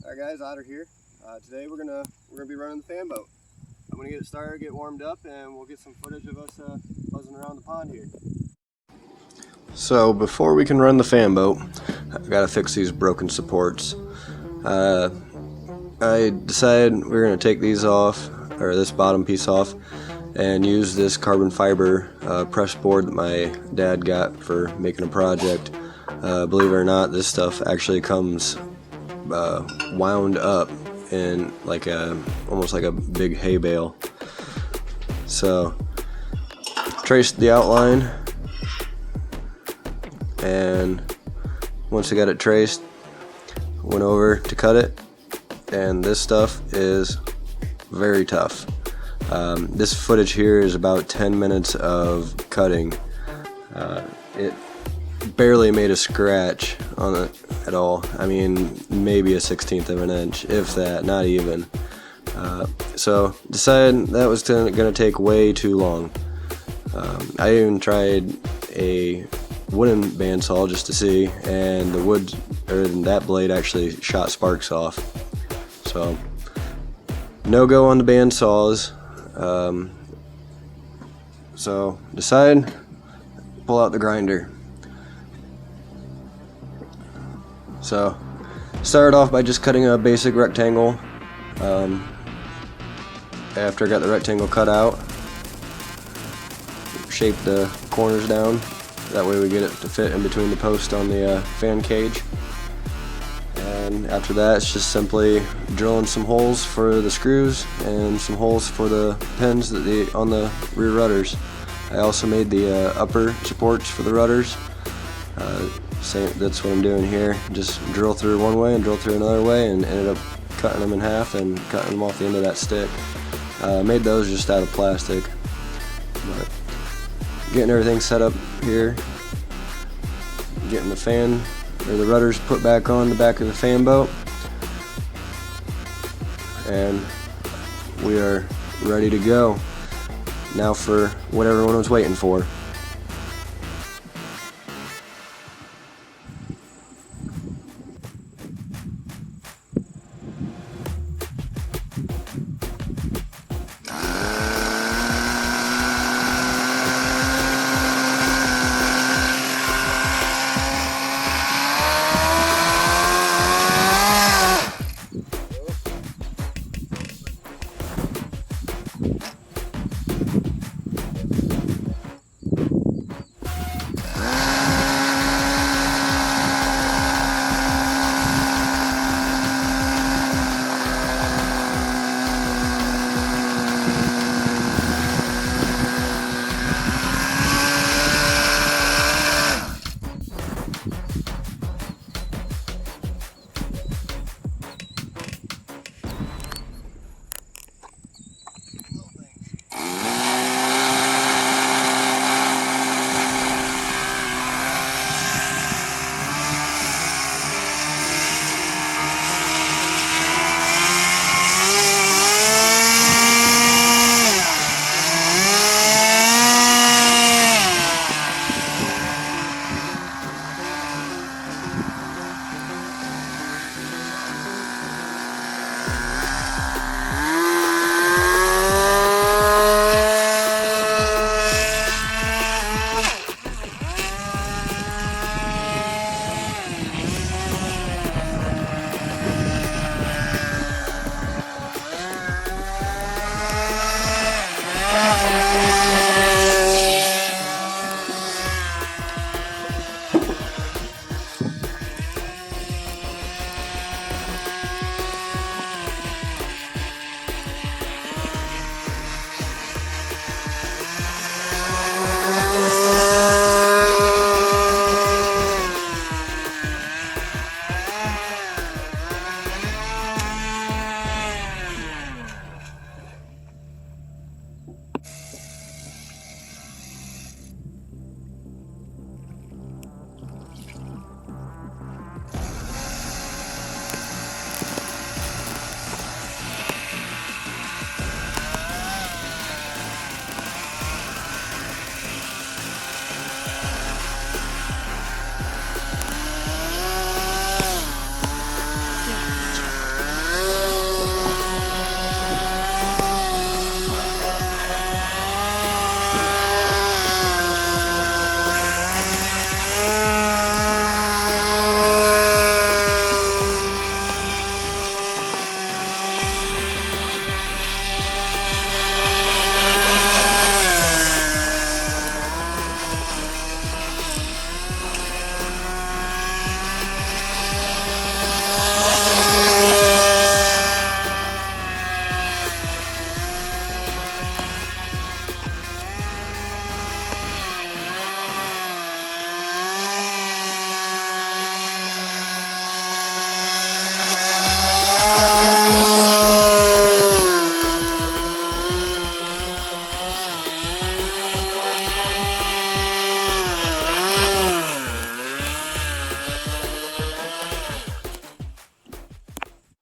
Alright guys, Otter here. Today we're gonna be running the fan boat. I'm gonna get it started, get warmed up, and we'll get some footage of us buzzing around the pond here. So before we can run the fan boat, I've got to fix these broken supports. I decided we're gonna take these off, or this bottom piece off, and use this carbon fiber press board that my dad got for making a project. Believe it or not, this stuff actually comes wound up in like almost like a big hay bale. So traced the outline, and once I got it traced, went over to cut it, and this stuff is very tough. This footage here is about 10 minutes of cutting. It barely made a scratch on it at all. I mean, maybe a 1/16 of an inch, if that, not even. So decided that was gonna take way too long. I even tried a wooden bandsaw just to see, and the wood, or that blade actually shot sparks off. So no go on the bandsaws. So decide, pull out the grinder. So started off by just cutting a basic rectangle. After I got the rectangle cut out, shape the corners down. That way we get it to fit in between the post on the fan cage. And after that, it's just simply drilling some holes for the screws and some holes for the pins that on the rear rudders. I also made the upper supports for the rudders. That's what I'm doing here. Just drill through one way and drill through another way, and ended up cutting them in half and cutting them off the end of that stick. Made those just out of plastic. But getting everything set up here, getting the fan or the rudders put back on the back of the fan boat, and we are ready to go now for what everyone was waiting for.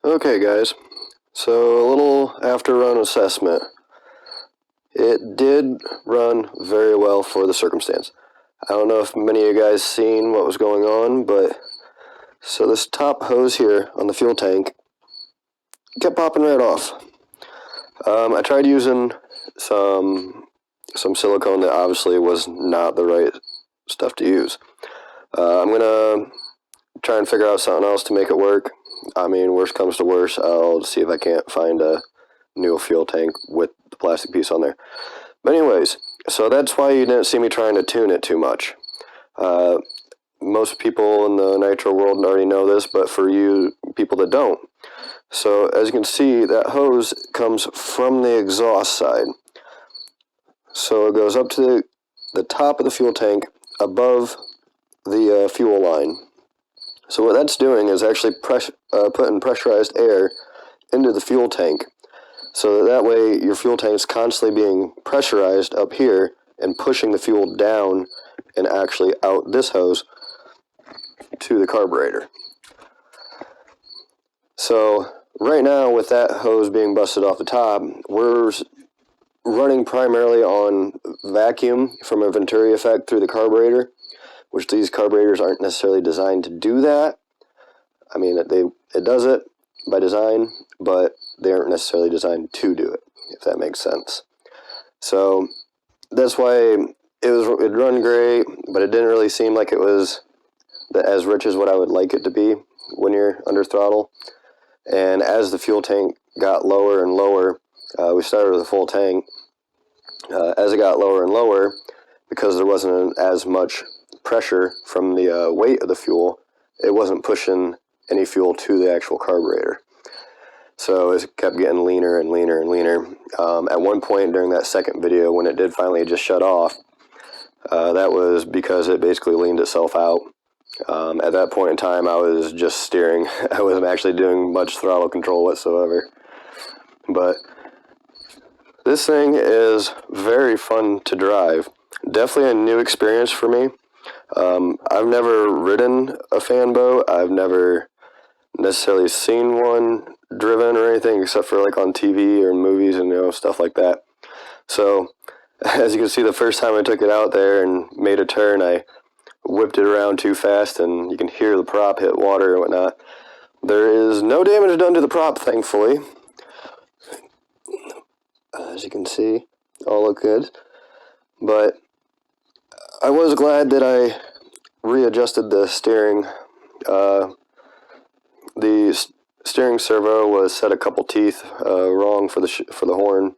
Okay guys, so a little after run assessment. It did run very well for the circumstance. I don't know if many of you guys seen what was going on, but so this top hose here on the fuel tank kept popping right off. I tried using some silicone that obviously was not the right stuff to use. I'm gonna try and figure out something else to make it work. I mean, worst comes to worst, I'll see if I can't find a new fuel tank with the plastic piece on there. But anyways, so that's why you didn't see me trying to tune it too much. Most people in the nitro world already know this, but for you people that don't. So as you can see, that hose comes from the exhaust side. So it goes up to the top of the fuel tank above the fuel line. So what that's doing is actually putting pressurized air into the fuel tank. So that way your fuel tank is constantly being pressurized up here and pushing the fuel down and actually out this hose to the carburetor. So right now with that hose being busted off the top, we're running primarily on vacuum from a Venturi effect through the carburetor, which these carburetors aren't necessarily designed to do that. I mean, it does it by design, but they aren't necessarily designed to do it, if that makes sense. So that's why it'd run great, but it didn't really seem like it was as rich as what I would like it to be when you're under throttle. And as the fuel tank got lower and lower, we started with a full tank. As it got lower and lower, because there wasn't as much pressure from the weight of the fuel, it wasn't pushing any fuel to the actual carburetor. So it kept getting leaner and leaner and leaner. At one point during that second video, when it did finally just shut off, that was because it basically leaned itself out. At that point in time, I was just steering. I wasn't actually doing much throttle control whatsoever. But this thing is very fun to drive. Definitely a new experience for me. I've never ridden a fan boat. I've never necessarily seen one driven or anything, except for like on TV or movies and stuff like that. So as you can see, the first time I took it out there and made a turn, I whipped it around too fast, and you can hear the prop hit water and whatnot. There is no damage done to the prop, thankfully. As you can see, all look good. But I was glad that I readjusted the steering. The steering servo was set a couple teeth wrong for the horn,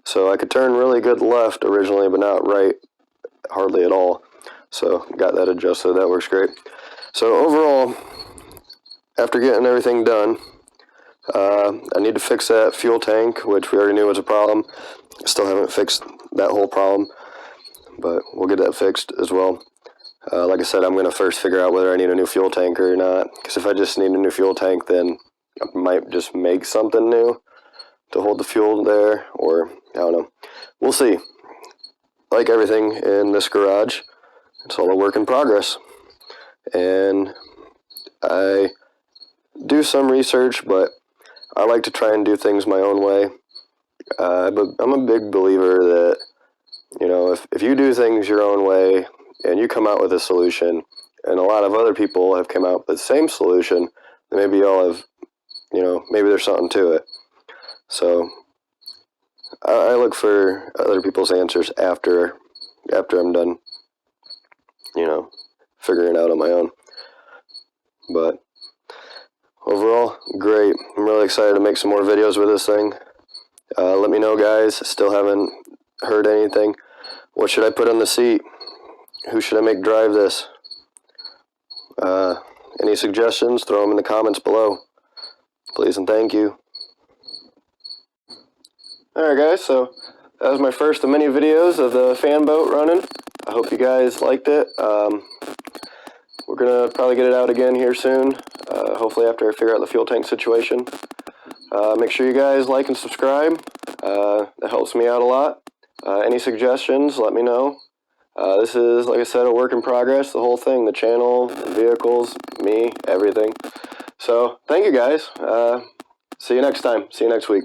so I could turn really good left originally, but not right hardly at all. So got that adjusted. That works great. So overall, after getting everything done, I need to fix that fuel tank, which we already knew was a problem. Still haven't fixed that whole problem, but we'll get that fixed as well. Like I said, I'm going to first figure out whether I need a new fuel tank or not, because if I just need a new fuel tank, then I might just make something new to hold the fuel there, or I don't know. We'll see. Like everything in this garage, it's all a work in progress. And I do some research, but I like to try and do things my own way. But I'm a big believer that, if you do things your own way and you come out with a solution, and a lot of other people have come out with the same solution, then maybe y'all have, maybe there's something to it. So I look for other people's answers after I'm done, figuring it out on my own. But overall, great. I'm really excited to make some more videos with this thing. Let me know, guys. Still haven't heard anything. What should I put on the seat? Who should I make drive this? Any suggestions? Throw them in the comments below. Please and thank you. Alright guys, so that was my first of many videos of the fan boat running. I hope you guys liked it. We're going to probably get it out again here soon, hopefully after I figure out the fuel tank situation. Make sure you guys like and subscribe. That helps me out a lot. Any suggestions, let me know. This is, like I said, a work in progress, the whole thing, the channel, the vehicles, me, everything. So thank you guys. See you next time. See you next week.